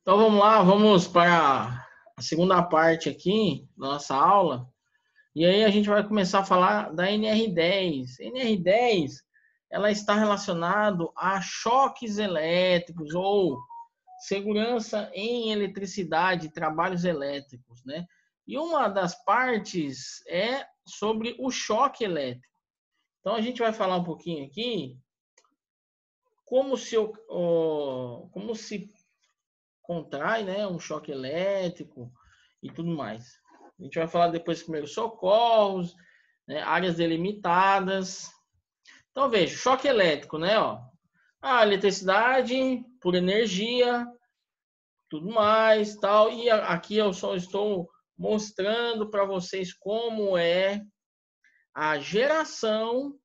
Então vamos lá, vamos para a segunda parte aqui da nossa aula. E aí a gente vai começar a falar da NR10. NR10, ela está relacionado a choques elétricos ou segurança em eletricidade, trabalhos elétricos, né? E uma das partes é sobre o choque elétrico. Então a gente vai falar um pouquinho aqui como se contrai, né, um choque elétrico e tudo mais. A gente vai falar depois dos primeiros socorros, né, áreas delimitadas. Então veja, choque elétrico, né, ó. A eletricidade por energia, tudo mais, tal. E aqui eu só estou mostrando para vocês como é a geração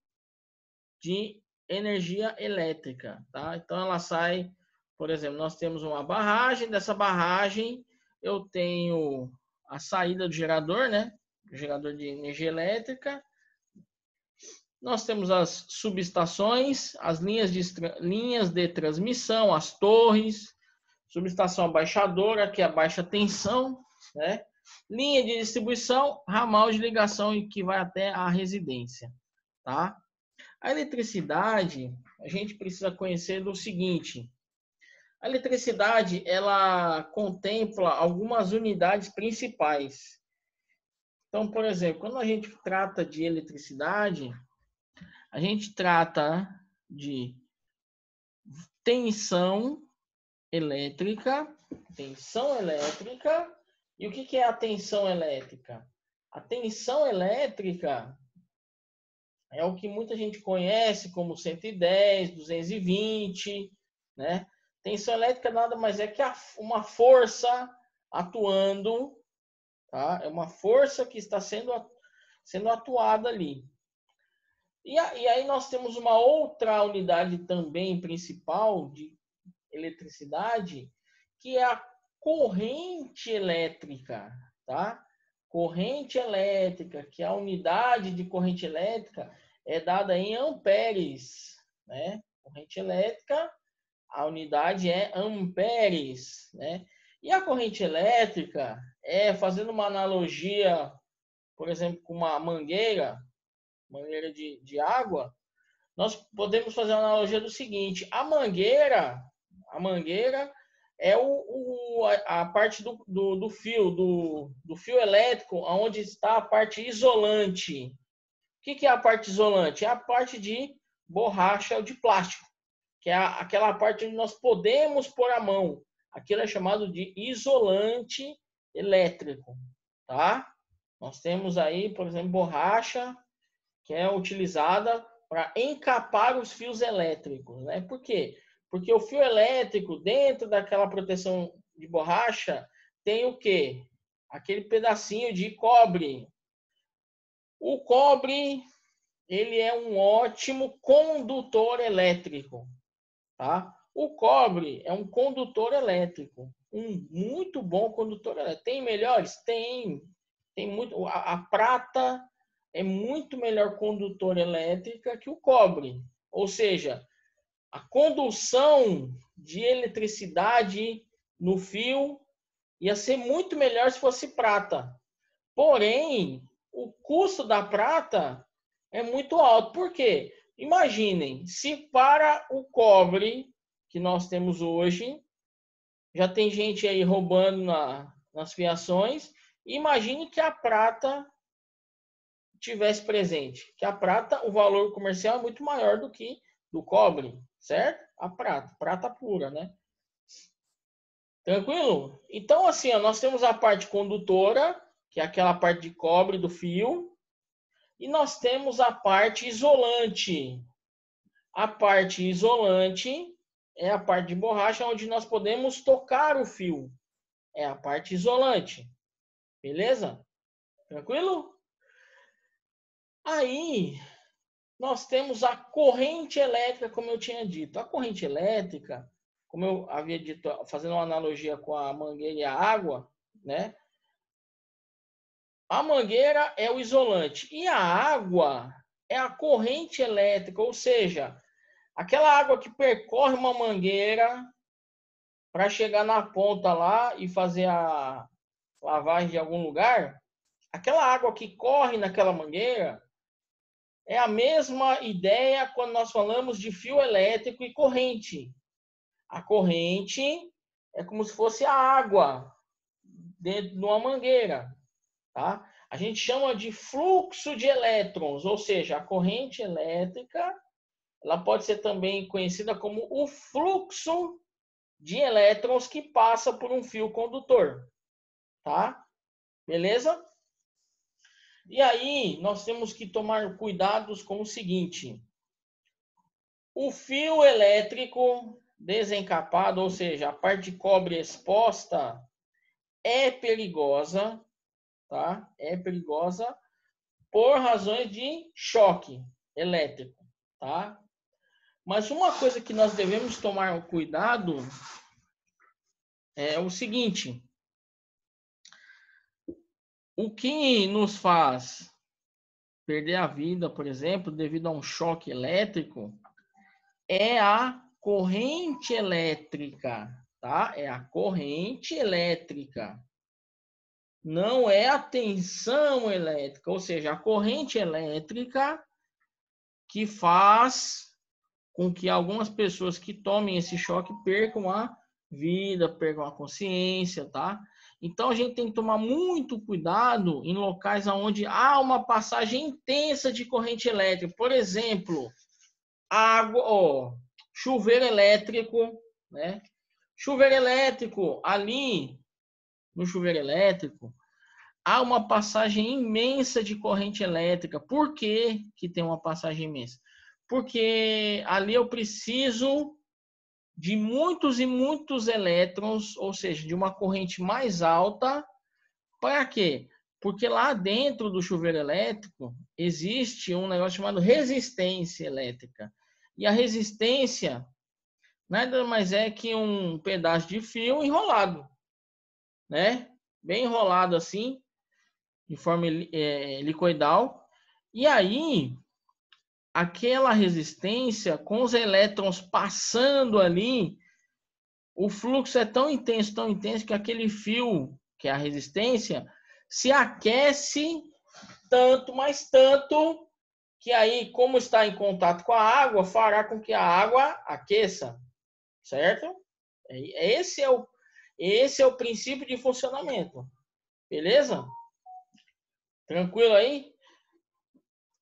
de energia elétrica, tá? Então ela sai, por exemplo, nós temos uma barragem, dessa barragem eu tenho a saída do gerador, né? O gerador de energia elétrica. Nós temos as subestações, as linhas de transmissão, as torres, subestação abaixadora, que é a baixa tensão, né? Linha de distribuição, ramal de ligação que vai até a residência, tá? A eletricidade, a gente precisa conhecer do seguinte: a eletricidade, ela contempla algumas unidades principais. Então, por exemplo, quando a gente trata de eletricidade, a gente trata de tensão elétrica, tensão elétrica. E o que é a tensão elétrica? A tensão elétrica é o que muita gente conhece como 110, 220, né? Tensão elétrica nada mais é que uma força atuando, tá? É uma força que está sendo atuada ali. E aí nós temos uma outra unidade também principal de eletricidade, que é a corrente elétrica, tá? Corrente elétrica, que a unidade de corrente elétrica é dada em amperes, né? Corrente elétrica, a unidade é amperes, né? E a corrente elétrica fazendo uma analogia, por exemplo, com uma mangueira de água, nós podemos fazer uma analogia do seguinte: a mangueira é a parte do fio elétrico, onde está a parte isolante. O que é a parte isolante? É a parte de borracha ou de plástico, que é aquela parte onde nós podemos pôr a mão. Aquilo é chamado de isolante elétrico, tá? Nós temos aí, por exemplo, borracha, que é utilizada para encapar os fios elétricos, né? Por quê? Porque o fio elétrico, dentro daquela proteção de borracha, tem o quê? Aquele pedacinho de cobre. O cobre, ele é um ótimo condutor elétrico, tá? O cobre é um condutor elétrico, um muito bom condutor elétrico. Tem melhores? Tem muito. A prata é muito melhor condutor elétrica que o cobre. Ou seja, a condução de eletricidade no fio ia ser muito melhor se fosse prata. Porém, o custo da prata é muito alto. Por quê? Imaginem, se para o cobre que nós temos hoje, já tem gente aí roubando nas fiações, imagine que a prata tivesse presente. Que a prata, o valor comercial é muito maior do que do cobre, certo? A prata pura, né? Tranquilo? Então, assim, ó, nós temos a parte condutora, que é aquela parte de cobre do fio, e nós temos a parte isolante. A parte isolante é a parte de borracha onde nós podemos tocar o fio. É a parte isolante. Beleza? Tranquilo? Aí, nós temos a corrente elétrica, como eu tinha dito. A corrente elétrica, como eu havia dito, fazendo uma analogia com a mangueira e a água, né? A mangueira é o isolante e a água é a corrente elétrica, ou seja, aquela água que percorre uma mangueira para chegar na ponta lá e fazer a lavagem de algum lugar, aquela água que corre naquela mangueira é a mesma ideia quando nós falamos de fio elétrico e corrente. A corrente é como se fosse a água dentro de uma mangueira, tá? A gente chama de fluxo de elétrons, ou seja, a corrente elétrica, ela pode ser também conhecida como o fluxo de elétrons que passa por um fio condutor, tá? Beleza? E aí, nós temos que tomar cuidados com o seguinte: o fio elétrico desencapado, ou seja, a parte de cobre exposta, é perigosa, tá? É perigosa por razões de choque elétrico, tá? Mas uma coisa que nós devemos tomar cuidado é o seguinte: o que nos faz perder a vida, por exemplo, devido a um choque elétrico, é a corrente elétrica, tá? É a corrente elétrica. Não é a tensão elétrica, ou seja, a corrente elétrica que faz com que algumas pessoas que tomem esse choque percam a vida, percam a consciência, tá? Então a gente tem que tomar muito cuidado em locais onde há uma passagem intensa de corrente elétrica. Por exemplo, água, chuveiro elétrico, né? Chuveiro elétrico, ali no chuveiro elétrico, há uma passagem imensa de corrente elétrica. Por que que tem uma passagem imensa? Porque ali eu preciso de muitos e muitos elétrons, ou seja, de uma corrente mais alta. Para quê? Porque lá dentro do chuveiro elétrico existe um negócio chamado resistência elétrica. E a resistência nada mais é que um pedaço de fio enrolado, né? Bem enrolado assim, de forma helicoidal. E aí, aquela resistência, com os elétrons passando ali, o fluxo é tão intenso, que aquele fio, que é a resistência, se aquece tanto, mas tanto, que aí, como está em contato com a água, fará com que a água aqueça, certo? Esse é o princípio de funcionamento. Beleza? Tranquilo aí?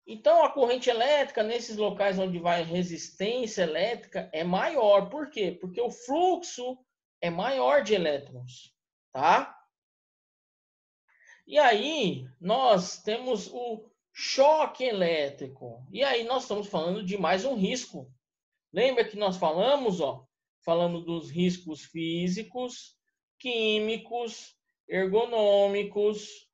Então, a corrente elétrica, nesses locais onde vai resistência elétrica, é maior. Por quê? Porque o fluxo é maior de elétrons, tá? E aí, nós temos o choque elétrico. E aí, nós estamos falando de mais um risco. Lembra que nós falamos, falamos dos riscos físicos, químicos, ergonômicos,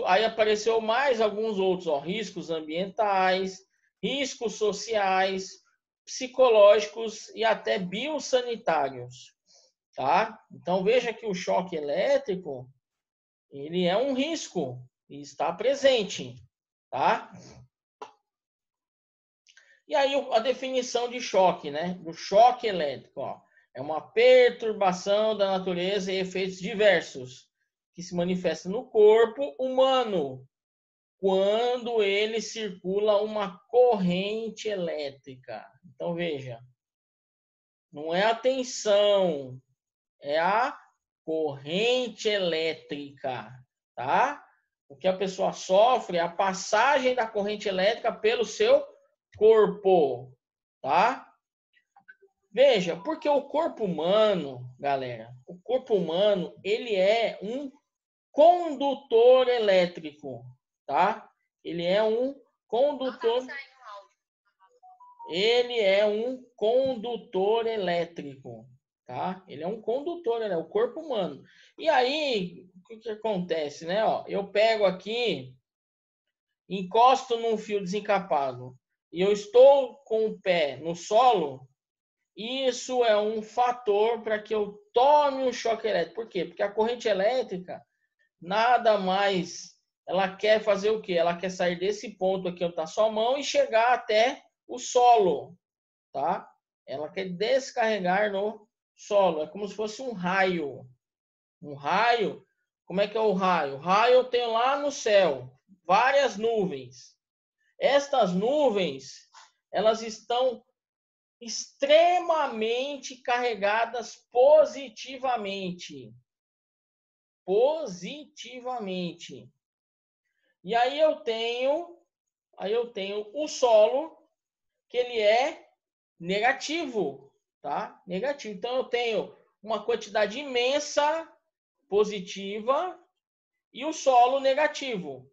aí apareceu mais alguns outros, riscos ambientais, riscos sociais, psicológicos e até biosanitários, tá? Então veja que o choque elétrico, ele é um risco e está presente, tá? E aí a definição de choque, né? Do choque elétrico, é uma perturbação da natureza e efeitos diversos que se manifesta no corpo humano quando ele circula uma corrente elétrica. Então veja, não é a tensão, é a corrente elétrica, tá? O que a pessoa sofre é a passagem da corrente elétrica pelo seu corpo, tá? Veja, porque o corpo humano, galera, o corpo humano, ele é um condutor elétrico, tá? Ele é um condutor. Ele é um condutor elétrico, tá? Ele é um condutor, é o corpo humano. E aí, o que acontece, né? Eu pego aqui, encosto num fio desencapado e eu estou com o pé no solo. Isso é um fator para que eu tome um choque elétrico. Por quê? Porque a corrente elétrica nada mais, ela quer fazer o quê? Ela quer sair desse ponto aqui onde está sua mão e chegar até o solo, tá? Ela quer descarregar no solo. É como se fosse um raio. Um raio, como é que é o raio? O raio eu tenho lá no céu várias nuvens. Estas nuvens, elas estão extremamente carregadas positivamente. Positivamente. E aí eu tenho o solo, que ele é negativo, tá? Negativo. Então eu tenho uma quantidade imensa positiva e o solo negativo.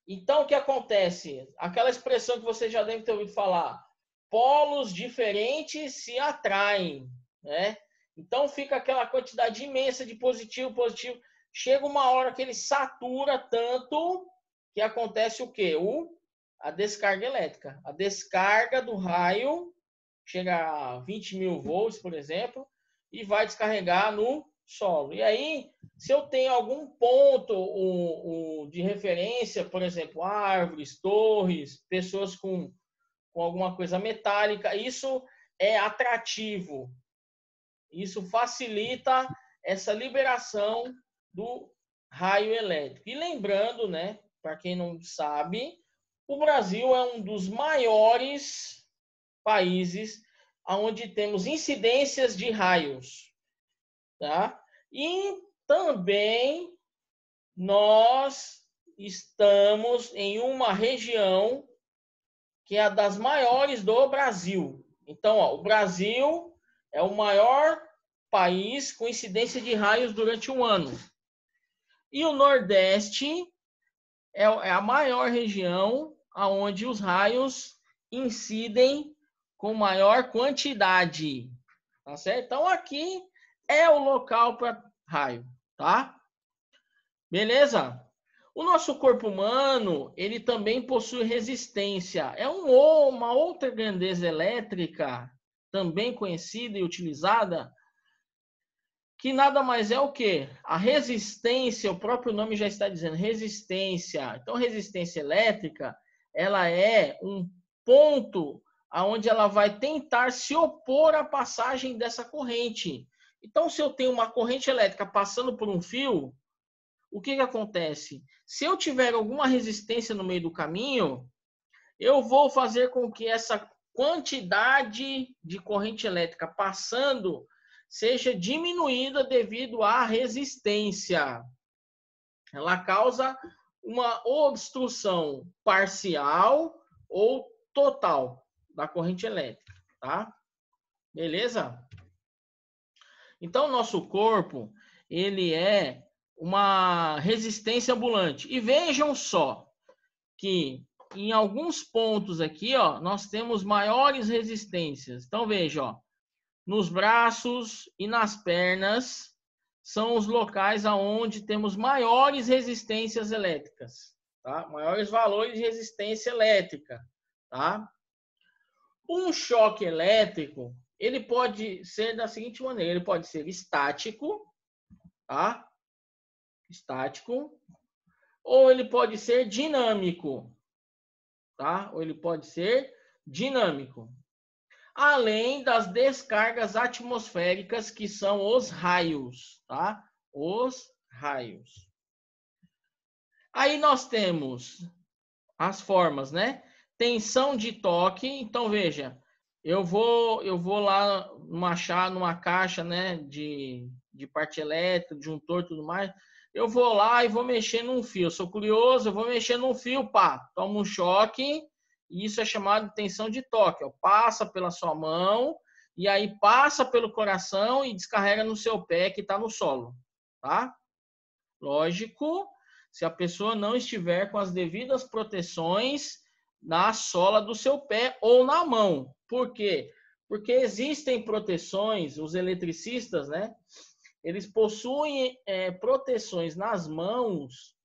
Então o que acontece? Aquela expressão que você já deve ter ouvido falar, polos diferentes se atraem, né? Então fica aquela quantidade imensa de positivo, positivo. Chega uma hora que ele satura tanto que acontece o quê? A descarga elétrica. A descarga do raio chega a 20.000 volts, por exemplo, e vai descarregar no solo. E aí, se eu tenho algum ponto de referência, por exemplo, árvores, torres, pessoas com alguma coisa metálica, isso é atrativo. Isso facilita essa liberação do raio elétrico. E lembrando, né, para quem não sabe, o Brasil é um dos maiores países onde temos incidências de raios, tá? E também nós estamos em uma região que é a das maiores do Brasil. Então, ó, o Brasil é o maior país com incidência de raios durante um ano. E o Nordeste é a maior região onde os raios incidem com maior quantidade. Tá certo? Então, aqui é o local para raio, tá? Beleza? O nosso corpo humano, ele também possui resistência. É uma outra grandeza elétrica, também conhecida e utilizada, que nada mais é o quê? A resistência, o próprio nome já está dizendo, resistência. Então, resistência elétrica, ela é um ponto aonde ela vai tentar se opor à passagem dessa corrente. Então, se eu tenho uma corrente elétrica passando por um fio, o que acontece? Se eu tiver alguma resistência no meio do caminho, eu vou fazer com que essa quantidade de corrente elétrica passando seja diminuída devido à resistência. Ela causa uma obstrução parcial ou total da corrente elétrica, tá? Beleza? Então, nosso corpo, ele é uma resistência ambulante. E vejam só que em alguns pontos aqui, ó, nós temos maiores resistências. Então, veja, ó, nos braços e nas pernas são os locais aonde temos maiores resistências elétricas, tá? Maiores valores de resistência elétrica, tá? Um choque elétrico, ele pode ser da seguinte maneira, ele pode ser estático, tá? Estático, ou ele pode ser dinâmico, tá? Ou ele pode ser dinâmico. Além das descargas atmosféricas, que são os raios, tá? Os raios. Aí nós temos as formas, né? Tensão de toque. Então, veja, eu vou lá numa caixa, né, de parte elétrica, disjuntor e tudo mais. Eu vou lá e vou mexer num fio. Eu sou curioso, eu vou mexer num fio, pá, tomo um choque. E isso é chamado de tensão de toque. Ó. Passa pela sua mão e aí passa pelo coração e descarrega no seu pé que está no solo, tá? Lógico, se a pessoa não estiver com as devidas proteções na sola do seu pé ou na mão. Por quê? Porque existem proteções, os eletricistas, né? Eles possuem proteções nas mãos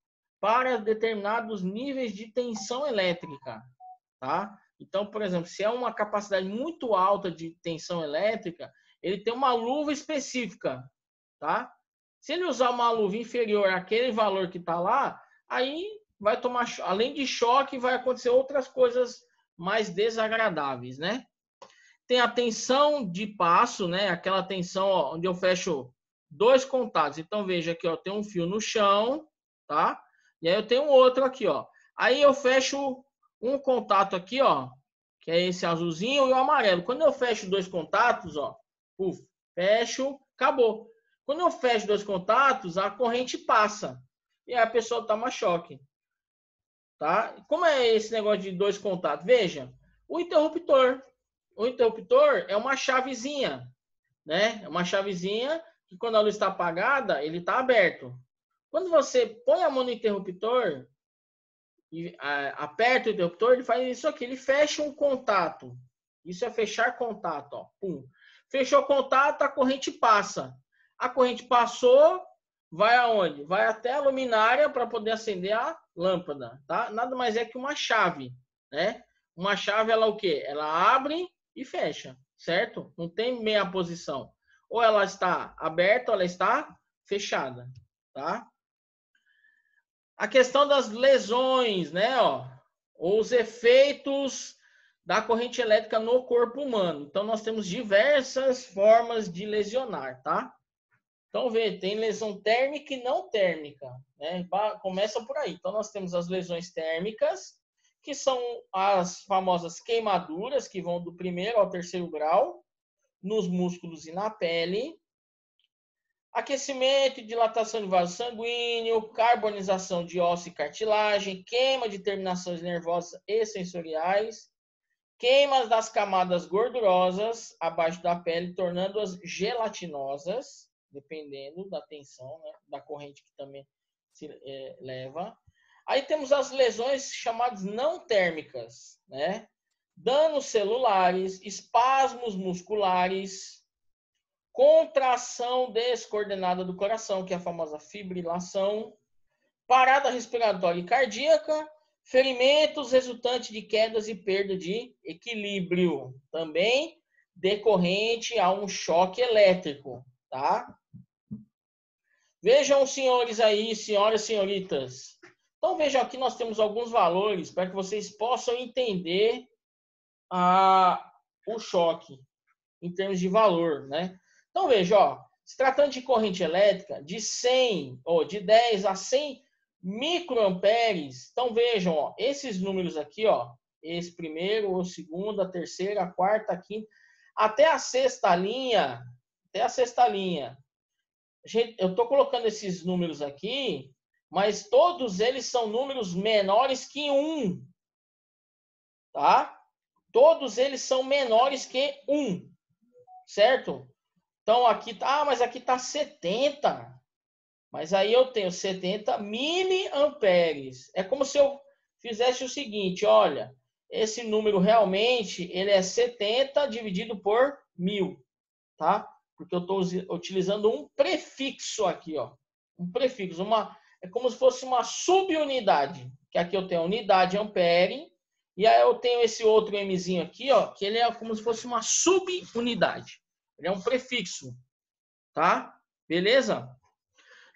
para determinados níveis de tensão elétrica, tá? Então, por exemplo, se é uma capacidade muito alta de tensão elétrica, ele tem uma luva específica, tá? Se ele usar uma luva inferior àquele valor que está lá, aí vai tomar, além de choque, vai acontecer outras coisas mais desagradáveis, né? tem a tensão de passo, né? Aquela tensão, ó, onde eu fecho 2 contatos. Então, veja aqui, ó, tem um fio no chão, tá? E aí eu tenho outro aqui, ó. Aí eu fecho um contato aqui, ó, que é esse azulzinho e o amarelo. Quando eu fecho 2 contatos, ó, fecho, acabou. Quando eu fecho 2 contatos, a corrente passa. E aí a pessoa toma choque. Tá? Como é esse negócio de 2 contatos? Veja, o interruptor. O interruptor é uma chavezinha, né? É uma chavezinha que quando a luz está apagada, ele está aberto. Quando você põe a mão no interruptor e aperta o interruptor, ele faz isso aqui, ele fecha um contato. Isso é fechar contato, ó. Pum. Fechou o contato, a corrente passa. A corrente passou, vai aonde? Vai até a luminária para poder acender a lâmpada, tá? Nada mais é que uma chave, né? Uma chave, ela o quê? Ela abre e fecha, certo? Não tem meia posição. Ou ela está aberta ou ela está fechada, tá? A questão das lesões, né? Ó, os efeitos da corrente elétrica no corpo humano. Então, nós temos diversas formas de lesionar, tá? Então, vê, tem lesão térmica e não térmica, né? Começa por aí. Então, nós temos as lesões térmicas, que são as famosas queimaduras, que vão do 1º ao 3º grau, nos músculos e na pele. Aquecimento e dilatação de vaso sanguíneo, carbonização de osso e cartilagem, queima de terminações nervosas e sensoriais, queimas das camadas gordurosas abaixo da pele, tornando-as gelatinosas, dependendo da tensão, né, da corrente que também se leva. Aí temos as lesões chamadas não térmicas, né? Danos celulares, espasmos musculares, contração descoordenada do coração, que é a famosa fibrilação, parada respiratória e cardíaca, ferimentos resultantes de quedas e perda de equilíbrio, também decorrente a um choque elétrico, tá? Vejam, senhores aí, senhoras e senhoritas. Então, vejam aqui, nós temos alguns valores para que vocês possam entender o choque em termos de valor, né? Então, veja, ó, se tratando de corrente elétrica, de 100 ou de 10 a 100 microamperes, então vejam, ó, esses números aqui, ó, esse primeiro, o segundo, a terceira, a quarta, a quinta, até a sexta linha, Gente, eu estou colocando esses números aqui, mas todos eles são números menores que 1, tá? Todos eles são menores que 1, certo? Então, aqui tá, mas aqui tá 70. Mas aí eu tenho 70 miliamperes. É como se eu fizesse o seguinte, olha, esse número realmente, ele é 70 dividido por 1000, tá? Porque eu estou utilizando um prefixo aqui, ó. Um prefixo, é como se fosse uma subunidade. Que aqui eu tenho a unidade ampere, e aí eu tenho esse outro Mzinho aqui, ó, que ele é como se fosse uma subunidade. Ele é um prefixo, tá? Beleza?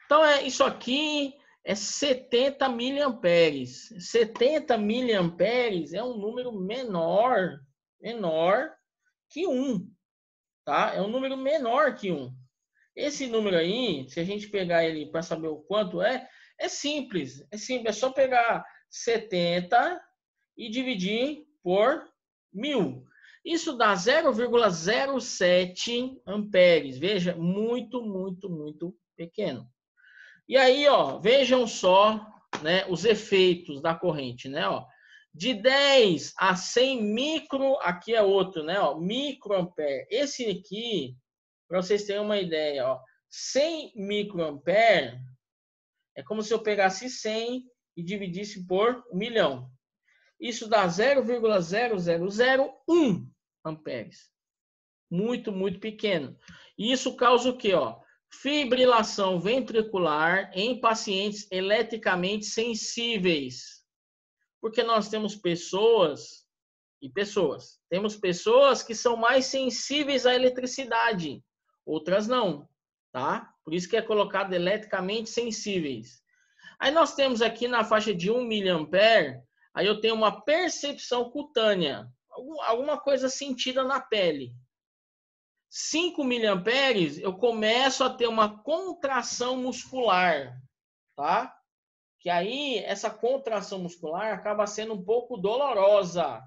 Então, isso aqui é 70 miliamperes. 70 miliamperes é um número menor que 1, tá? É um número menor que 1. Esse número aí, se a gente pegar ele para saber o quanto é simples. É simples, é só pegar 70 e dividir por 1000. Isso dá 0,07 amperes. Veja, muito, muito, muito pequeno. E aí, ó, vejam só, né, os efeitos da corrente, né, ó. De 10 a 100 micro, aqui é outro, né, ó, microampere. Esse aqui, para vocês terem uma ideia, ó, 100 microampere é como se eu pegasse 100 e dividisse por 1.000.000. Isso dá 0,0001 amperes. Muito, muito pequeno. E isso causa o quê, ó? Fibrilação ventricular em pacientes eletricamente sensíveis. Porque nós temos pessoas e pessoas. Temos pessoas que são mais sensíveis à eletricidade, outras não, tá? Por isso que é colocado eletricamente sensíveis. Aí nós temos aqui na faixa de 1 miliampere, aí eu tenho uma percepção cutânea. alguma coisa sentida na pele. 5 miliamperes, eu começo a ter uma contração muscular, tá? Que aí, essa contração muscular acaba sendo um pouco dolorosa.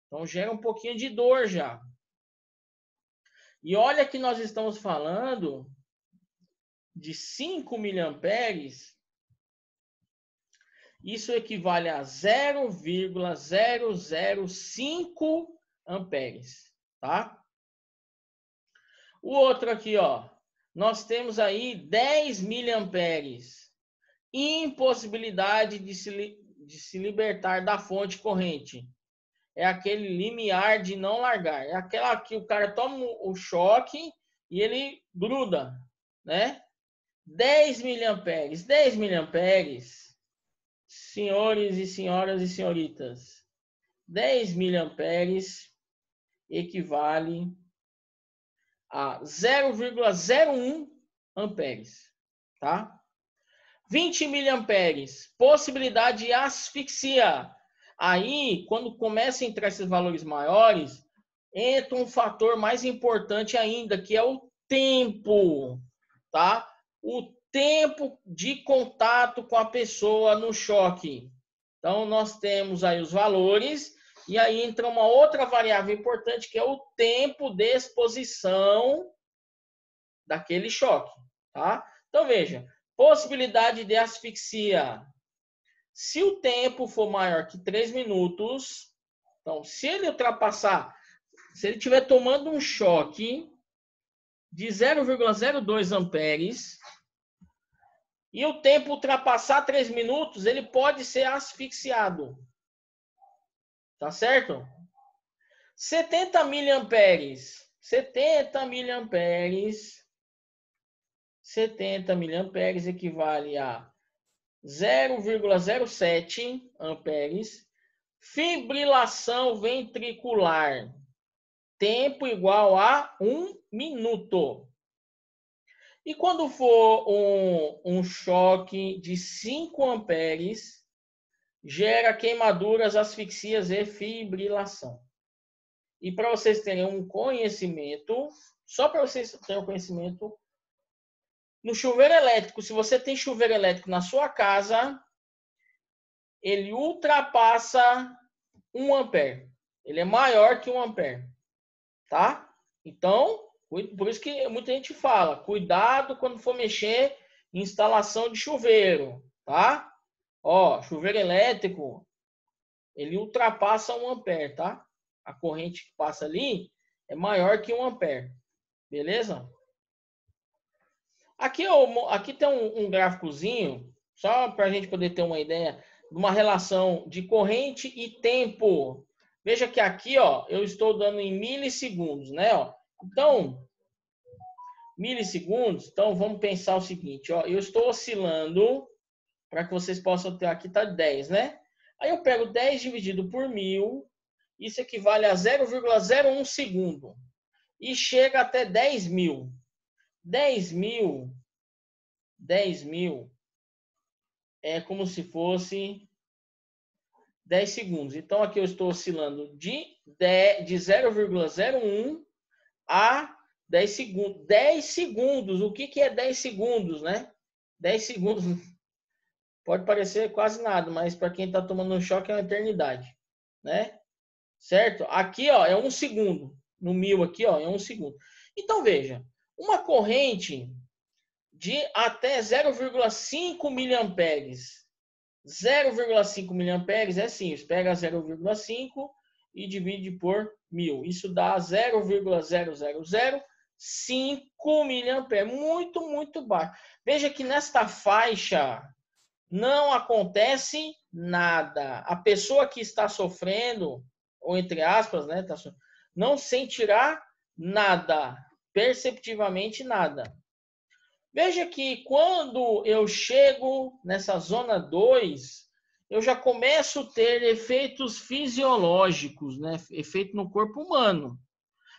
Então, gera um pouquinho de dor já. E olha que nós estamos falando de 5 miliamperes. Isso equivale a 0,005 amperes, tá? O outro aqui, ó. Nós temos aí 10 miliamperes. Impossibilidade de se libertar da fonte corrente. É aquele limiar de não largar. É aquela que o cara toma o choque e ele gruda, né? 10 miliamperes. 10 miliamperes, senhores e senhoras e senhoritas. 10 miliamperes equivale a 0,01 amperes, tá? 20 miliamperes, possibilidade de asfixia. Aí, quando começa a entrar esses valores maiores, entra um fator mais importante ainda, que é o tempo, tá? O tempo de contato com a pessoa no choque. Então, nós temos aí os valores, e aí entra uma outra variável importante, que é o tempo de exposição daquele choque, tá? Então, veja, possibilidade de asfixia. Se o tempo for maior que 3 minutos, então, se ele ultrapassar, se ele estiver tomando um choque de 0,02 amperes e o tempo ultrapassar 3 minutos, ele pode ser asfixiado. Tá certo? 70 miliamperes. 70 miliamperes equivale a 0,07 amperes. Fibrilação ventricular. Tempo igual a 1 minuto. E quando for um choque de 5 amperes, gera queimaduras, asfixias e fibrilação. E para vocês terem um conhecimento, só para vocês terem um conhecimento, no chuveiro elétrico, se você tem chuveiro elétrico na sua casa, ele ultrapassa 1 ampere. Ele é maior que 1 ampere, tá? Então, por isso que muita gente fala, cuidado quando for mexer em instalação de chuveiro, tá? Ó, chuveiro elétrico, ele ultrapassa 1 ampere, tá? A corrente que passa ali é maior que 1 ampere, beleza? Aqui tem um gráficozinho, só para a gente poder ter uma ideia de uma relação de corrente e tempo. Veja que aqui, ó, eu estou dando em milissegundos, né? Ó. Então, milissegundos, então vamos pensar o seguinte, ó, eu estou oscilando, para que vocês possam ter, aqui tá 10, né? Aí eu pego 10 dividido por 1000, isso equivale a 0,01 segundo, e chega até 10 mil. 10 mil é como se fosse 10 segundos. Então, aqui eu estou oscilando de 0,01 a 10 segundos. 10 segundos. O que é 10 segundos, né? 10 segundos pode parecer quase nada, mas para quem está tomando um choque é uma eternidade, né? Certo? Aqui, ó, é 1 segundo. No 1000 aqui, ó, é 1 segundo. Então, veja, uma corrente de até 0,5 miliamperes. 0,5 miliamperes é simples. Pega 0,5 e divide por 1000. Isso dá 0,0005 miliamperes. Muito, muito baixo. Veja que nesta faixa não acontece nada. A pessoa que está sofrendo, ou entre aspas, né, não sentirá nada. Perceptivamente nada. Veja que quando eu chego nessa zona 2, eu já começo a ter efeitos fisiológicos, né? Efeito no corpo humano,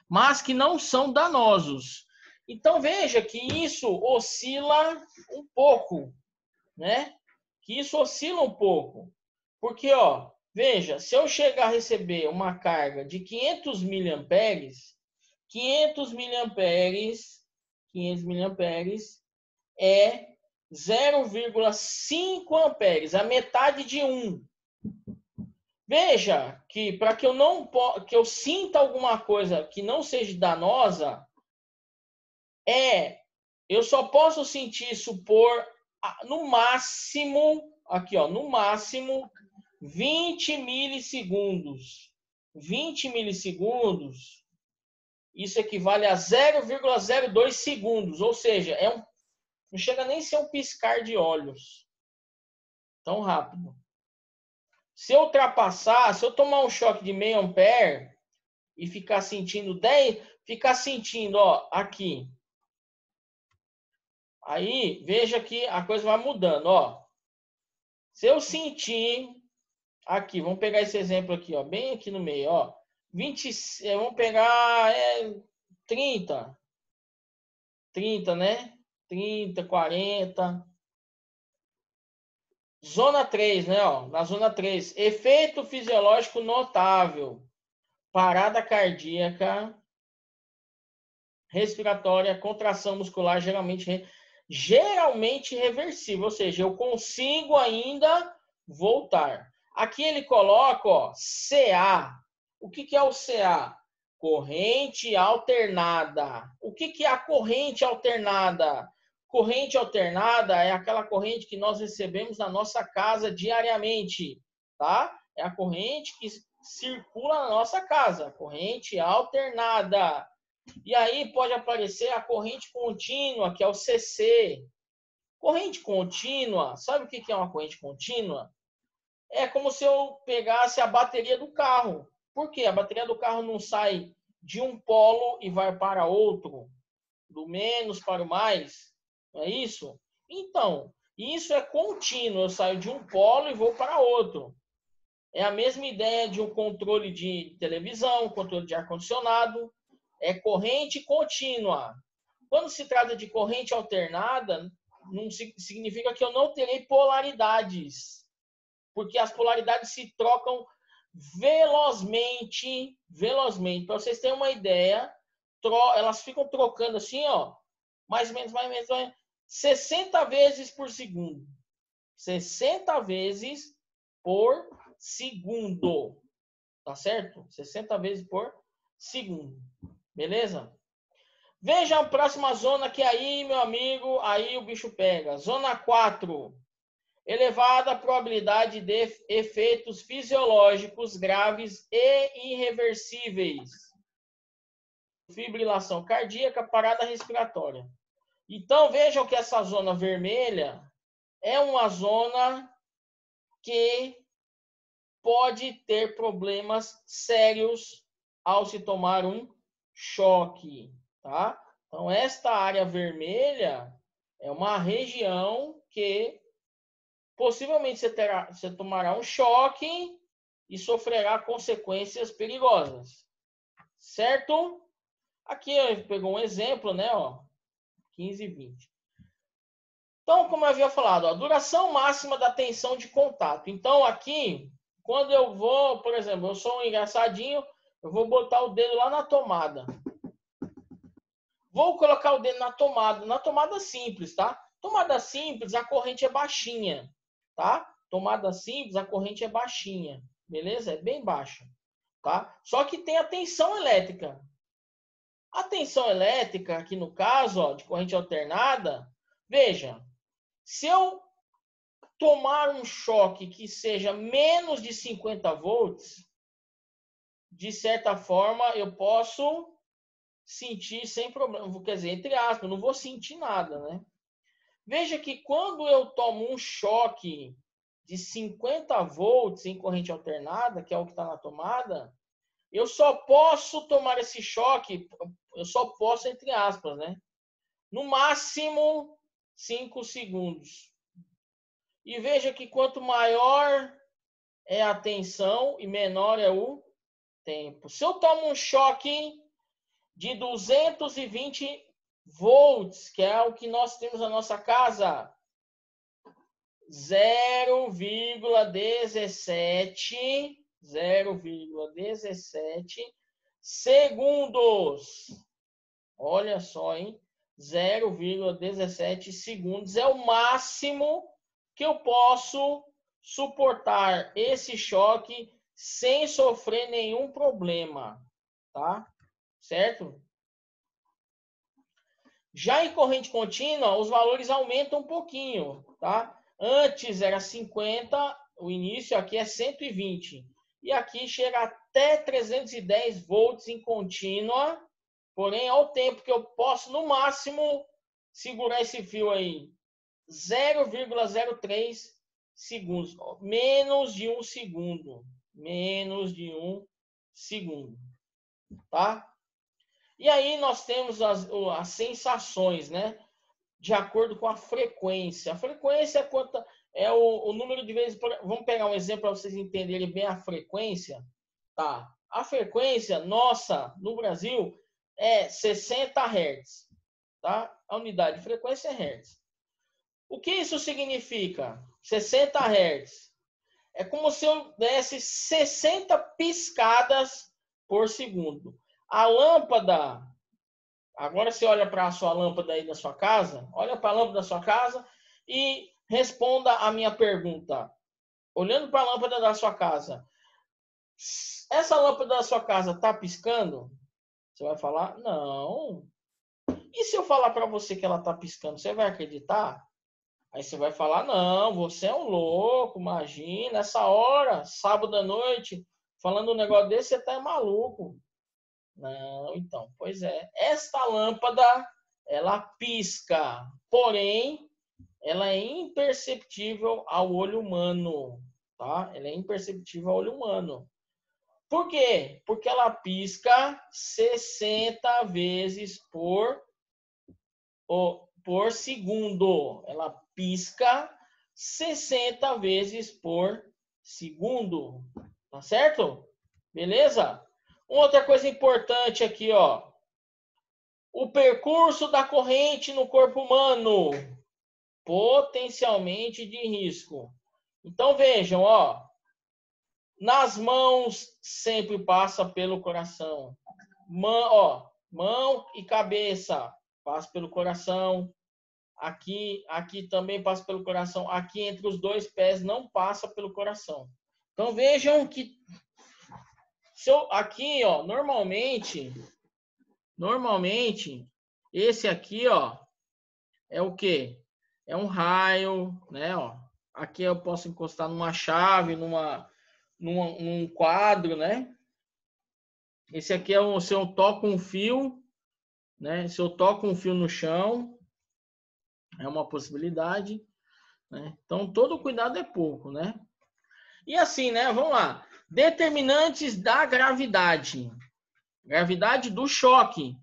mas que não são danosos. Então veja que isso oscila um pouco, né? Que isso oscila um pouco. Porque, ó, Veja, se eu chegar a receber uma carga de 500 miliamperes, 500 miliamperes é 0,5 amperes, a metade de 1. Veja que para que eu sinta alguma coisa que não seja danosa, eu só posso sentir isso por no máximo, aqui ó, no máximo 20 milissegundos. 20 milissegundos, isso equivale a 0,02 segundos, ou seja, não chega nem a ser um piscar de olhos. Tão rápido. Se eu ultrapassar, se eu tomar um choque de meio ampere e ficar sentindo 10, ficar sentindo, ó, aqui. Aí, veja que a coisa vai mudando, ó. Se eu sentir aqui, vamos pegar esse exemplo aqui, ó, bem aqui no meio, ó. 20, vamos pegar 30. 30, né? 30, 40. Zona 3, né? Ó, na zona 3, efeito fisiológico notável. Parada cardíaca, respiratória, contração muscular, geralmente reversível. Ou seja, eu consigo ainda voltar. Aqui ele coloca, ó, CA. O que é o CA? Corrente alternada. O que é a corrente alternada? Corrente alternada é aquela corrente que nós recebemos na nossa casa diariamente, tá? É a corrente que circula na nossa casa, corrente alternada. E aí pode aparecer a corrente contínua, que é o CC. Corrente contínua, sabe o que é uma corrente contínua? É como se eu pegasse a bateria do carro. Por quê? A bateria do carro não sai de um polo e vai para outro, do menos para o mais. Não é isso? Então, isso é contínuo. Eu saio de um polo e vou para outro. É a mesma ideia de um controle de televisão, controle de ar-condicionado. É corrente contínua. Quando se trata de corrente alternada, não significa que eu não terei polaridades. Porque as polaridades se trocam velozmente. Para vocês terem uma ideia, elas ficam trocando assim, ó, mais ou menos, 60 vezes por segundo. 60 vezes por segundo. Tá certo? 60 vezes por segundo. Beleza? Veja a próxima zona que aí, meu amigo, aí o bicho pega. Zona 4. Elevada probabilidade de efeitos fisiológicos graves e irreversíveis. Fibrilação cardíaca, parada respiratória. Então, vejam que essa zona vermelha é uma zona que pode ter problemas sérios ao se tomar um choque, tá? Então, esta área vermelha é uma região que possivelmente você tomará um choque e sofrerá consequências perigosas, certo? Aqui eu pegou um exemplo, né? Ó, 15 e 20. Então, como eu havia falado, a duração máxima da tensão de contato. Então, aqui, quando eu vou, por exemplo, eu sou um engraçadinho, eu vou botar o dedo lá na tomada. Vou colocar o dedo na tomada simples, tá? Tomada simples, a corrente é baixinha, tá? Tomada simples, a corrente é baixinha, beleza? É bem baixa, tá? Só que tem a tensão elétrica. A tensão elétrica, aqui no caso, ó, de corrente alternada, veja, se eu tomar um choque que seja menos de 50 volts, de certa forma, eu posso sentir sem problema. Quer dizer, entre aspas, não vou sentir nada, né? Veja que quando eu tomo um choque de 50 volts em corrente alternada, que é o que está na tomada, eu só posso tomar esse choque, eu só posso, entre aspas, né? No máximo 5 segundos. E veja que quanto maior é a tensão e menor é o tempo. Se eu tomo um choque de 220 volts, que é o que nós temos na nossa casa, 0,17 segundos. Olha só, hein? 0,17 segundos é o máximo que eu posso suportar esse choque sem sofrer nenhum problema, tá? Certo? Já em corrente contínua, os valores aumentam um pouquinho, tá? Antes era 50, o início aqui é 120. E aqui chega até 310 volts em contínua. Porém, ao tempo que eu posso, no máximo, segurar esse fio aí. 0,03 segundos. Menos de um segundo. Menos de um segundo. Tá? E aí nós temos as sensações, né? De acordo com a frequência. A frequência é o número de vezes. Vamos pegar um exemplo para vocês entenderem bem a frequência. Tá? A frequência nossa no Brasil é 60 Hz. Tá? A unidade de frequência é Hz. O que isso significa? 60 Hz. É como se eu desse 60 piscadas por segundo. A lâmpada, agora você olha para a sua lâmpada aí da sua casa, olha para a lâmpada da sua casa e responda a minha pergunta. Olhando para a lâmpada da sua casa, essa lâmpada da sua casa está piscando? Você vai falar, não. E se eu falar para você que ela está piscando, você vai acreditar? Aí você vai falar, não, você é um louco, imagina, essa hora, sábado à noite, falando um negócio desse, você está maluco. Não, então, pois é. Esta lâmpada, ela pisca, porém, ela é imperceptível ao olho humano, tá? Ela é imperceptível ao olho humano. Por quê? Porque ela pisca 60 vezes por segundo. Ela pisca 60 vezes por segundo. Tá certo? Beleza? Outra coisa importante aqui, ó. O percurso da corrente no corpo humano. Potencialmente de risco. Então vejam, ó. Nas mãos sempre passa pelo coração. Mão e cabeça passa pelo coração. Aqui também passa pelo coração. Aqui entre os dois pés não passa pelo coração. Então vejam que aqui, ó, normalmente esse aqui, ó, é o quê? É um raio, né, ó. Aqui eu posso encostar numa chave, num quadro, né? Esse aqui é se eu toco um fio, né? Se eu toco um fio no chão, é uma possibilidade, né? Então todo cuidado é pouco, né? E assim, né? Vamos lá. Determinantes da gravidade. Gravidade do choque.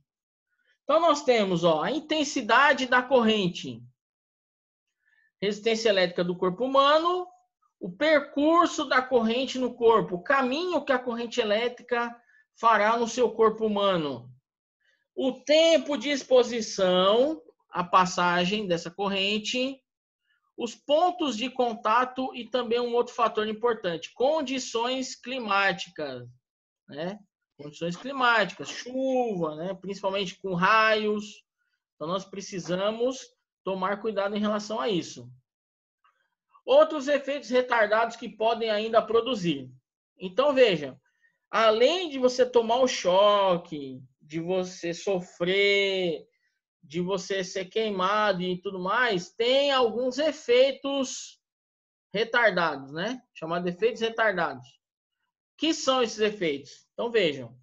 Então nós temos, ó, a intensidade da corrente, resistência elétrica do corpo humano, o percurso da corrente no corpo, o caminho que a corrente elétrica fará no seu corpo humano, o tempo de exposição à passagem dessa corrente, os pontos de contato e também um outro fator importante, condições climáticas, né? Condições climáticas, chuva, né? Principalmente com raios. Então, nós precisamos tomar cuidado em relação a isso. Outros efeitos retardados que podem ainda produzir. Então, veja, além de você tomar o choque, de você sofrer, de você ser queimado e tudo mais, tem alguns efeitos retardados, né? Chamados efeitos retardados. Que são esses efeitos? Então, vejam.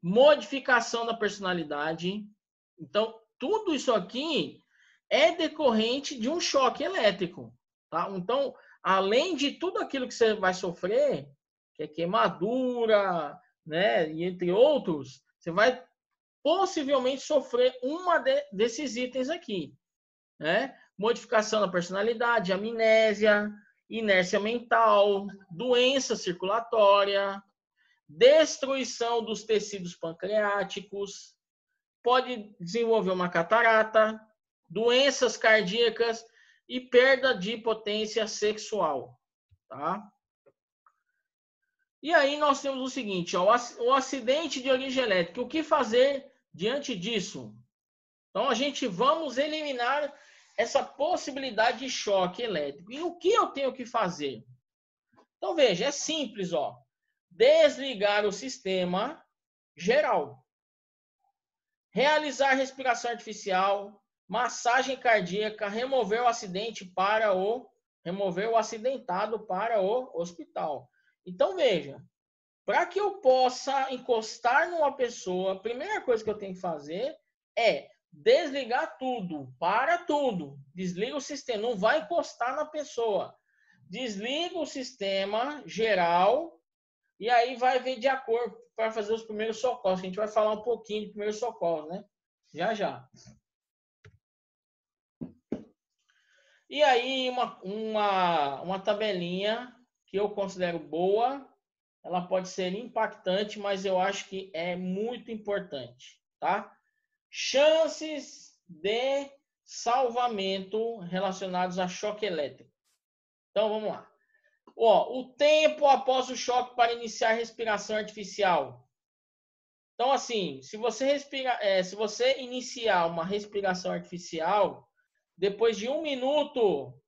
Modificação da personalidade. Então, tudo isso aqui é decorrente de um choque elétrico. Tá? Então, além de tudo aquilo que você vai sofrer, que é queimadura, né, e entre outros, você vai possivelmente sofrer desses itens aqui. Né? Modificação da personalidade, amnésia, inércia mental, doença circulatória, destruição dos tecidos pancreáticos, pode desenvolver uma catarata, doenças cardíacas e perda de potência sexual, tá? E aí nós temos o seguinte, ó, o acidente de origem elétrica. O que fazer diante disso? Então, vamos eliminar essa possibilidade de choque elétrico. E o que eu tenho que fazer? Então, veja, é simples, ó. Desligar o sistema geral. Realizar respiração artificial, massagem cardíaca, remover o acidentado para o hospital. Então, veja, para que eu possa encostar numa pessoa, a primeira coisa que eu tenho que fazer é desligar tudo, para tudo. Desliga o sistema, não vai encostar na pessoa. Desliga o sistema geral e aí vai ver de acordo para fazer os primeiros socorros. A gente vai falar um pouquinho de primeiros socorros, né? Já, já. E aí uma tabelinha que eu considero boa, ela pode ser impactante, mas eu acho que é muito importante, tá? Chances de salvamento relacionados a choque elétrico. Então, vamos lá. Ó, o tempo após o choque para iniciar respiração artificial. Então, assim, se você iniciar uma respiração artificial, depois de 1 minuto,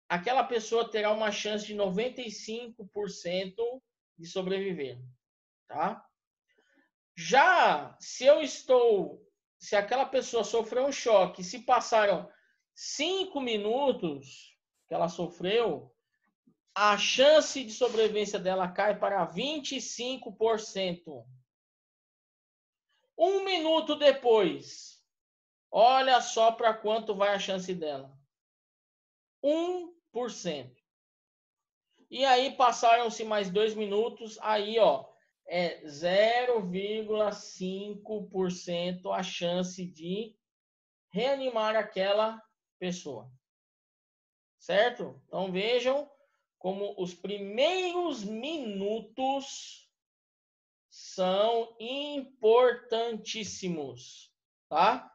aquela pessoa terá uma chance de 95% de sobreviver, tá? Já se aquela pessoa sofreu um choque, se passaram 5 minutos que ela sofreu, a chance de sobrevivência dela cai para 25%. 1 minuto depois, olha só para quanto vai a chance dela. 1%. E aí passaram-se mais 2 minutos, aí ó, é 0,5% a chance de reanimar aquela pessoa. Certo? Então vejam como os primeiros minutos são importantíssimos, tá?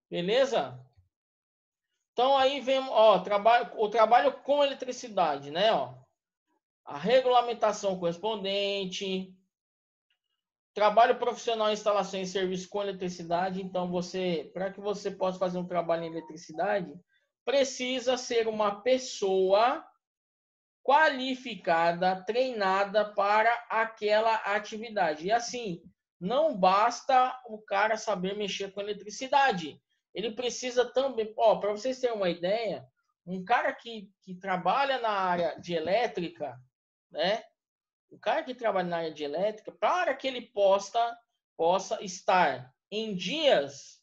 Beleza? Então aí vem, ó, o trabalho com eletricidade, né, ó? A regulamentação correspondente, trabalho profissional em instalação e serviço com eletricidade. Então para que você possa fazer um trabalho em eletricidade, precisa ser uma pessoa qualificada, treinada para aquela atividade. E assim, não basta o cara saber mexer com eletricidade. Ele precisa também, para vocês terem uma ideia, um cara que trabalha na área de elétrica, né? O cara que trabalha na área de elétrica, para que ele possa estar em dias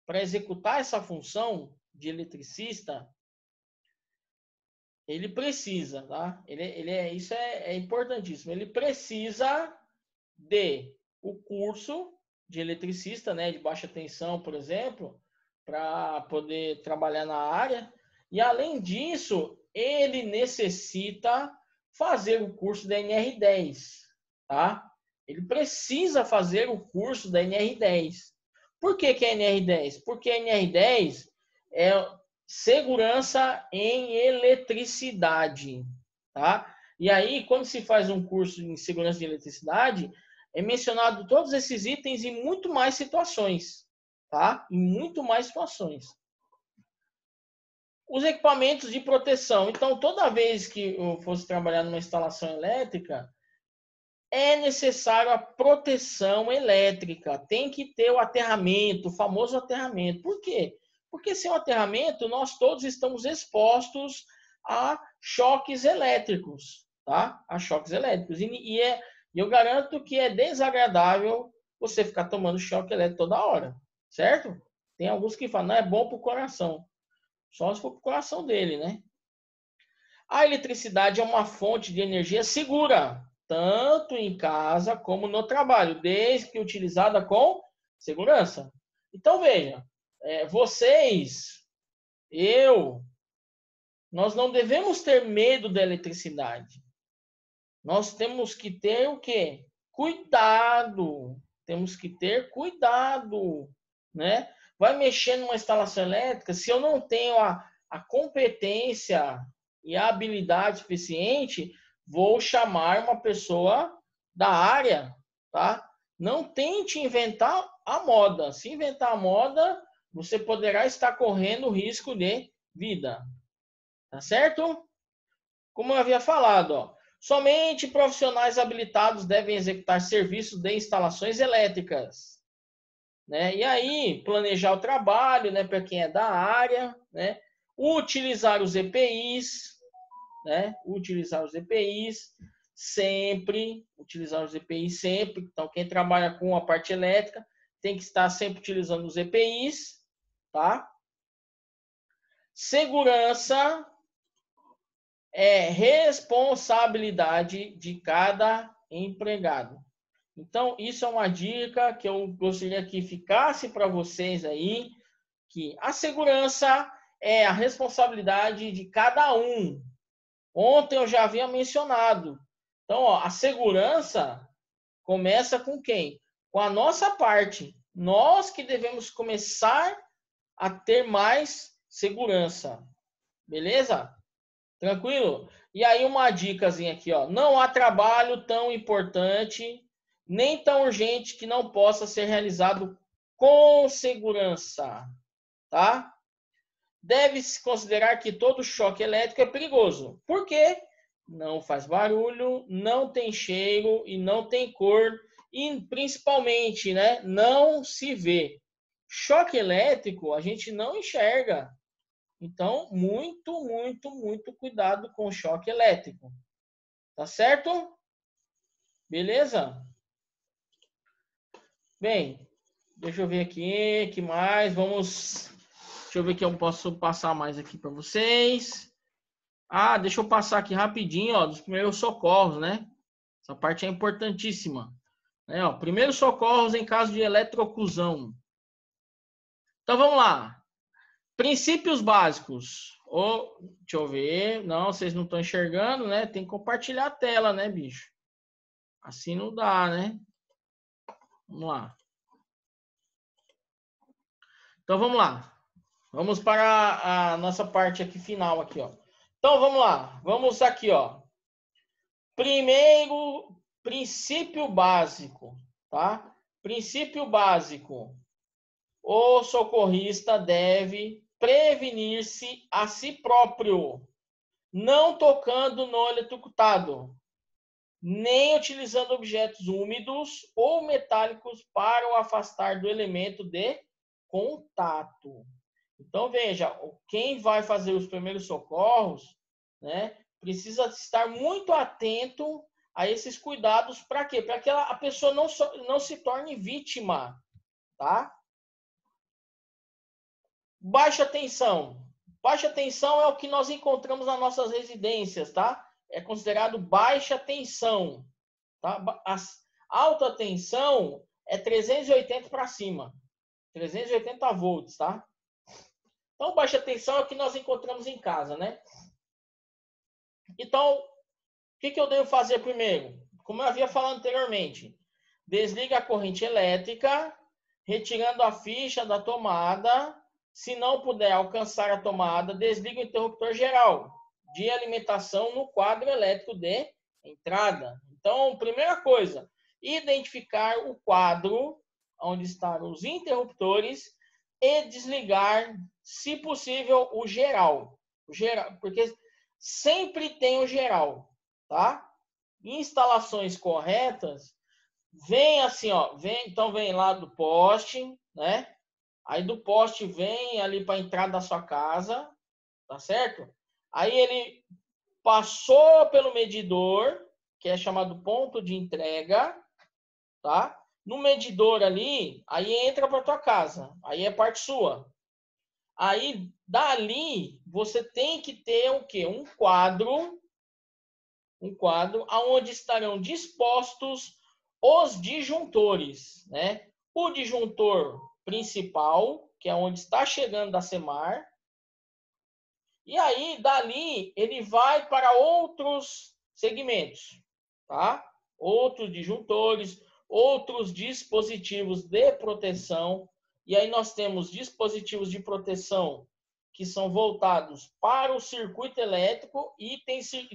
para executar essa função de eletricista, ele precisa, tá? Isso é importantíssimo. Ele precisa de o curso de eletricista, né, de baixa tensão, por exemplo, para poder trabalhar na área. E além disso, ele necessita fazer o curso da NR10, tá? Ele precisa fazer o curso da NR10. Por que é NR10? Porque a NR10 é segurança em eletricidade, tá? E aí, quando se faz um curso em segurança de eletricidade, é mencionado todos esses itens em muito mais situações, tá? Em muito mais situações. Os equipamentos de proteção. Então, toda vez que eu fosse trabalhar numa instalação elétrica, é necessário a proteção elétrica. Tem que ter o aterramento, o famoso aterramento. Por quê? Porque sem o aterramento, nós todos estamos expostos a choques elétricos, tá? A choques elétricos. E eu garanto que é desagradável você ficar tomando choque elétrico toda hora, certo? Tem alguns que falam, não é bom para o coração. Só se for para o coração dele, né? A eletricidade é uma fonte de energia segura, tanto em casa como no trabalho, desde que utilizada com segurança. Então, veja, nós não devemos ter medo da eletricidade. Nós temos que ter o quê? Cuidado. Temos que ter cuidado, né? vai mexer numa instalação elétrica, se eu não tenho a competência e a habilidade suficiente, vou chamar uma pessoa da área, tá? Não tente inventar a moda. Se inventar a moda, você poderá estar correndo risco de vida. Tá certo? Como eu havia falado, ó, somente profissionais habilitados devem executar serviços de instalações elétricas. Né? E aí, planejar o trabalho, né, para quem é da área, né? Utilizar os EPIs, né? Utilizar os EPIs sempre, Então, quem trabalha com a parte elétrica tem que estar sempre utilizando os EPIs, tá? Segurança é responsabilidade de cada empregado. Então, isso é uma dica que eu gostaria que ficasse para vocês aí, que a segurança é a responsabilidade de cada um. Ontem eu já havia mencionado. Então, ó, a segurança começa com quem? Com a nossa parte. Nós que devemos começar a ter mais segurança. Beleza? Tranquilo? E aí uma dicasinha aqui, ó. Não há trabalho tão importante, nem tão urgente que não possa ser realizado com segurança, tá? Deve-se considerar que todo choque elétrico é perigoso. Por quê? Não faz barulho, não tem cheiro e não tem cor e principalmente, né, não se vê. Choque elétrico a gente não enxerga. Então, muito cuidado com o choque elétrico. Tá certo? Beleza? Bem, deixa eu ver aqui, que mais? Deixa eu ver que eu posso passar mais aqui para vocês. Ah, deixa eu passar aqui rapidinho, ó, dos primeiros socorros, né? Essa parte é importantíssima. Né, ó, primeiros socorros em caso de eletrocusão. Então, vamos lá. Princípios básicos. Deixa eu ver. Não, vocês não estão enxergando, né? Tem que compartilhar a tela, né, bicho? Assim não dá, né? Vamos lá. Então, vamos lá. Vamos para a nossa parte aqui final aqui, ó. Então, vamos lá. Vamos aqui, ó. Primeiro, princípio básico, tá? Princípio básico. O socorrista deve prevenir-se a si próprio, não tocando no eletrocutado, nem utilizando objetos úmidos ou metálicos para o afastar do elemento de contato. Então, veja, quem vai fazer os primeiros socorros, né, precisa estar muito atento a esses cuidados. Para quê? Para que a pessoa não se torne vítima, tá? Baixa tensão. Baixa tensão é o que nós encontramos nas nossas residências, tá? É considerado baixa tensão, tá? A alta tensão é 380 para cima. 380 volts, tá? Então, baixa tensão é o que nós encontramos em casa, né? Então, o que eu devo fazer primeiro? Como eu havia falado anteriormente, desliga a corrente elétrica, retirando a ficha da tomada. Se não puder alcançar a tomada, desliga o interruptor geral de alimentação no quadro elétrico de entrada. Então, primeira coisa, identificar o quadro onde estão os interruptores e desligar, se possível, o geral. Porque sempre tem o geral, tá? Instalações corretas, vem assim, ó, então vem lá do poste, né? Aí do poste vem ali para a entrada da sua casa, tá certo? Aí ele passou pelo medidor, que é chamado ponto de entrega, tá? No medidor ali, aí entra para tua casa, aí é parte sua. Aí dali você tem que ter o quê? Um quadro aonde estarão dispostos os disjuntores, né? O disjuntor principal, que é onde está chegando da SEMAR, e aí dali ele vai para outros segmentos, tá? Outros disjuntores, outros dispositivos de proteção E aí nós temos dispositivos de proteção que são voltados para o circuito elétrico e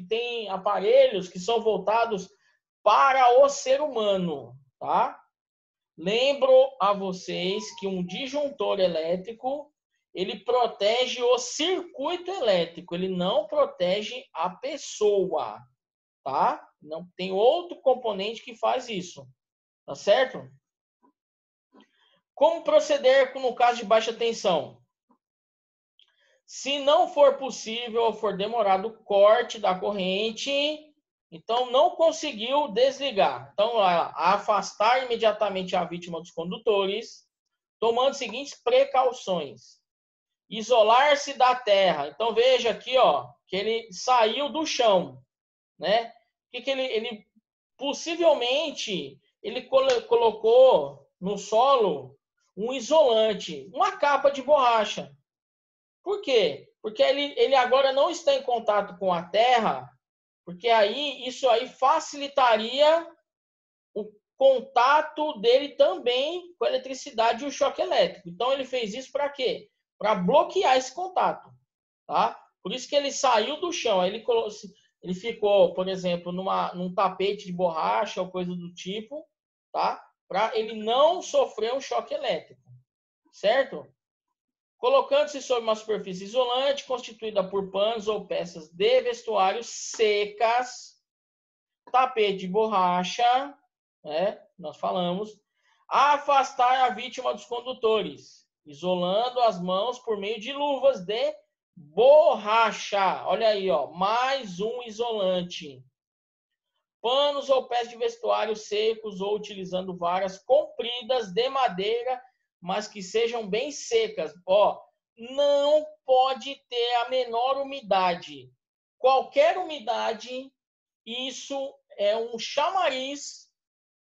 tem aparelhos que são voltados para o ser humano, tá? Lembro a vocês que um disjuntor elétrico, ele protege o circuito elétrico, ele não protege a pessoa, tá? Não tem outro componente que faz isso, tá certo? Como proceder no caso de baixa tensão? Se não for possível ou for demorado o corte da corrente, então não conseguiu desligar. Então, afastar imediatamente a vítima dos condutores, tomando as seguintes precauções. Isolar-se da terra. Então, veja aqui, ó, que ele saiu do chão, né? O que ele possivelmente ele colocou no solo um isolante, uma capa de borracha. Por quê? Porque ele agora não está em contato com a terra, porque aí isso aí facilitaria o contato dele também com a eletricidade e o choque elétrico. Então ele fez isso para quê? Para bloquear esse contato, tá? Por isso que ele saiu do chão. Aí ele ficou, por exemplo, num tapete de borracha ou coisa do tipo, tá? Para ele não sofrer um choque elétrico, certo? Colocando-se sobre uma superfície isolante constituída por panos ou peças de vestuário secas, tapete de borracha, né? Nós falamos, afastar a vítima dos condutores, isolando as mãos por meio de luvas de borracha. Olha aí, ó, mais um isolante. Panos ou peças de vestuário secos ou utilizando varas compridas de madeira, mas que sejam bem secas. Ó, não pode ter a menor umidade. Qualquer umidade, isso é um chamariz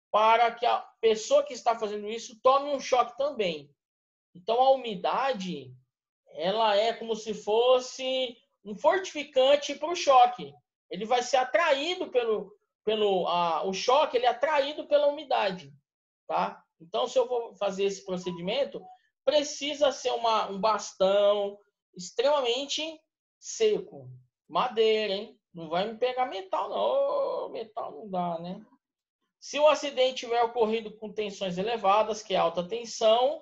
para que a pessoa que está fazendo isso tome um choque também. Então, a umidade, ela é como se fosse um fortificante para o choque. Ele vai ser atraído o choque, ele é atraído pela umidade, tá? Então, se eu vou fazer esse procedimento, precisa ser um bastão extremamente seco. Madeira, hein? Não vai me pegar metal, não. Metal não dá, né? Se o acidente tiver ocorrido com tensões elevadas, que é alta tensão,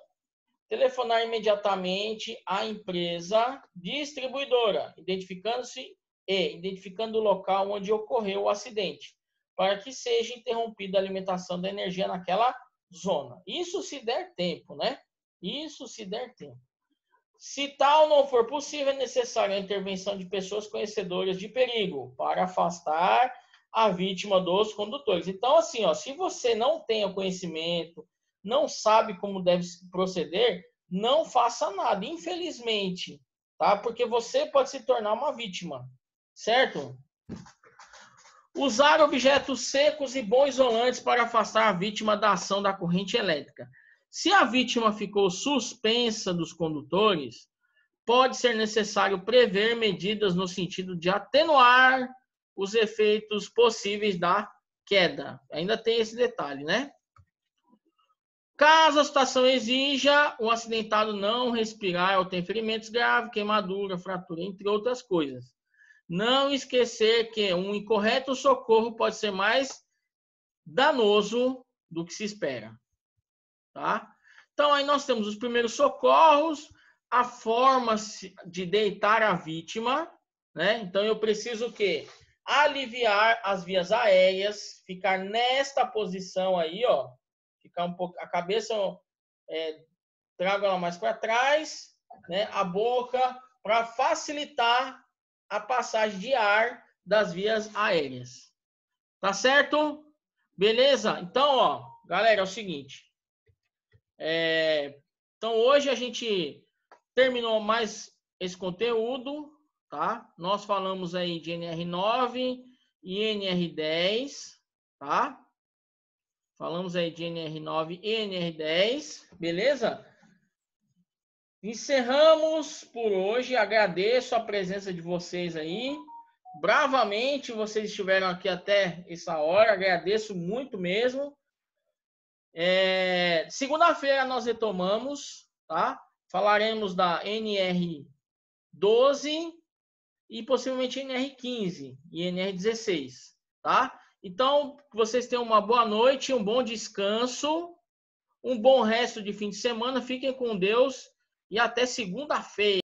telefonar imediatamente à empresa distribuidora, identificando o local onde ocorreu o acidente, para que seja interrompida a alimentação da energia naquela zona. Isso se der tempo, né? Isso se der tempo. Se tal não for possível, é necessária a intervenção de pessoas conhecedoras de perigo para afastar a vítima dos condutores. Então, assim, ó, se você não tem o conhecimento, não sabe como deve proceder, não faça nada, infelizmente, tá? Porque você pode se tornar uma vítima, certo? Usar objetos secos e bons isolantes para afastar a vítima da ação da corrente elétrica. Se a vítima ficou suspensa dos condutores, pode ser necessário prever medidas no sentido de atenuar os efeitos possíveis da queda. Ainda tem esse detalhe, né? Caso a situação exija, o acidentado não respirar ou tem ferimentos graves, queimadura, fratura, entre outras coisas. Não esquecer que um incorreto socorro pode ser mais danoso do que se espera, tá? Então, aí nós temos os primeiros socorros, a forma de deitar a vítima, né? Então, eu preciso o quê? Aliviar as vias aéreas, ficar nesta posição aí, ó, ficar um pouco, a cabeça, trago ela mais para trás, né? A boca, para facilitar a passagem de ar das vias aéreas. Tá certo? Beleza? Então, ó, galera, é o seguinte. Então, hoje a gente terminou mais esse conteúdo, tá? Nós falamos aí de NR9 e NR10, tá? Falamos aí de NR9 e NR10, beleza? Encerramos por hoje. Agradeço a presença de vocês aí. Bravamente vocês estiveram aqui até essa hora. Agradeço muito mesmo. Segunda-feira nós retomamos, tá? Falaremos da NR12 e possivelmente NR15 e NR16, tá? Então, que vocês tenham uma boa noite, um bom descanso, um bom resto de fim de semana, fiquem com Deus e até segunda-feira.